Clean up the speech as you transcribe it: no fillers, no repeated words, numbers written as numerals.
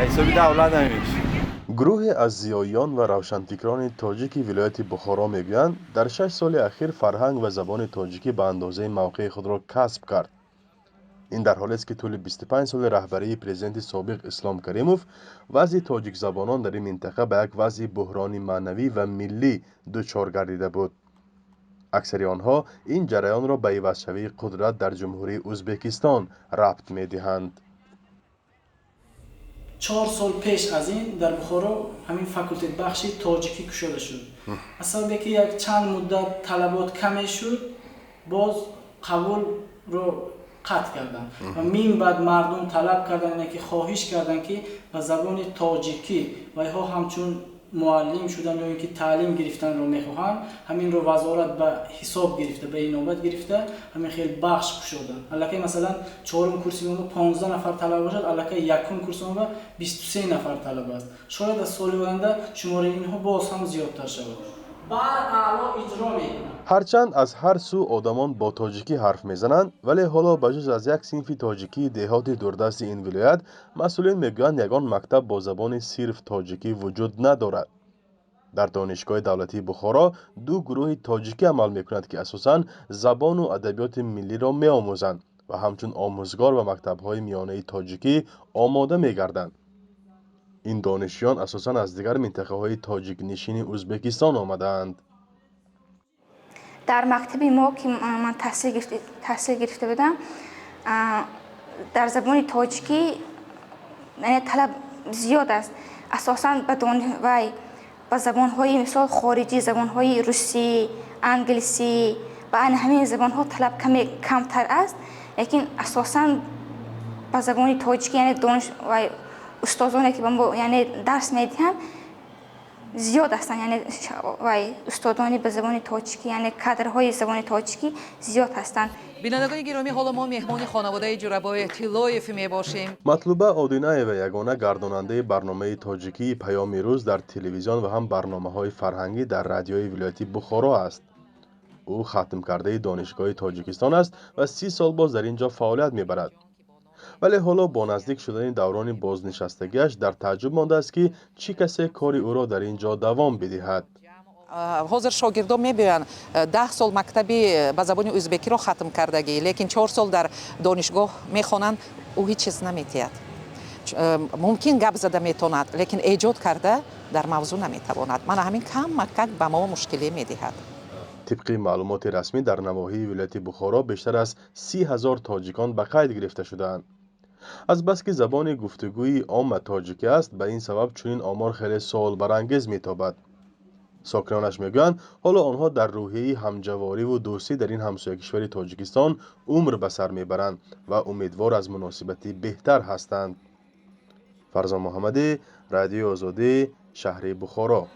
حسابی دولت نمیشه. گروهی از زیایان و روشنفکران تاجیک ولایت بخارا میگویند در 6 سال اخیر فرهنگ و زبان تاجیکی به اندازه موقع خود را کسب کرد. این در حالی است که طول 25 سال رهبری پرزیدنت سابق اسلام کریموف وضع تاجیک زبانان در این منطقه به یک وضع بحرانی معنوی و ملی دچار گردیده بود. اکثر آنها این جریان را به عوض‌شوی قدرت در جمهوری ازبکستان ربط می‌دهند. 4 سال پیش از این در بخارا همین فاکولته بخشی تاجیکی گشوده شد. اصلا که یک چند مدت طلبات کمی شد، باز قبول رو قطع کردن و من بعد مردم طلب کردن که خواهش کردن که به زبان تاجیکی و اینها همچون معلم شدن یا اینکه تعلیم گرفتن رو میخواهند، همین رو وزارت به حساب گرفته، به اینابت گرفته، همین خیلی بخش گشودن. الکی مثلا 4 کورس ما 15 نفر طلب باشد، الکی یکم کورس ما 23 نفر طلب است. شاید از سال آینده شماره اینها باز هم زیادتر شود. بر اعلی اجرا میکنند. هرچند از هر سو آدمان با تاجیکی حرف میزنند، ولی حالا بجز از یک صنف تاجیکی دهات دوردست این ولایت، مسئولین میگویند یگان مکتب با زبان صرف تاجیکی وجود ندارد. در دانشگاه دولتی بخارا 2 گروه تاجیکی عمل میکنند که اساساً زبان و ادبیات ملی را میآموزند و همچون آموزگار و مکتب‌های میانه تاجیکی آماده میگردند. این دانشیان اساساً از دیگر منطقه‌های تاجیک نشین ازبکستان آمدند. در مکتب ما که من تحصیل گرفته بودم، در زبان تاجیکی یعنی طلب زیاد است. اساساً به زبان‌های مثال خارجی، زبان‌های روسی، انگلیسی و همین زبان‌ها طلب کمتر است، لیکن اساساً به زبان تاجیکی یعنی دانش و استادانی که به ما یعنی درس میدهند زیاد هستند، یعنی استادانی به زبان تاجیکی یعنی کادرهای زبان تاجیکی زیاد هستند. بینندگان گرامی، حالا ما مهمان خانواده جورابای تیلویف میباشیم. مطلوبه آدینه و یگانه گرداننده برنامه تاجیکی پیام روز در تلویزیون و هم برنامه‌های فرهنگی در رادیوی ولایت بخارا است. او ختم کرده دانشگاه تاجیکستان است و 30 سال باز در اینجا فعالیت میبرد. ولی حالا با نزدیک شدن دوران بازنشستگیش در تعجب مانده است که چی کسی کاری او را در اینجا دوام بدهد. حاضر شاگردان میبینن 10 سال مکتبی به زبان ازبکی را ختم کردگی، لیکن 4 سال در دانشگاه میخوانند، او هیچ چیز نمیتید. ممکن گپ زده میتوند، لیکن ایجاد کرده در موضوع نمیتواند. من همین کم مکک به ما مشکلی میدهد. طبق معلومات رسمی در نواحی ولایت بخارا بیشتر از 30,000 تاجیکان به قید گرفته شدند. از بس که زبان گفتگویی عام تاجیکی است، به این سبب چنین آمار خیلی سوال برانگیز میتابد. ساکنانش میگویند حالا آنها در روحیه همجواری و دوستی در این همسایه کشور تاجیکستان عمر به سر میبرند و امیدوار از مناسبتی بهتر هستند. فرزان محمدی، رادیو آزادی، شهر بخارا.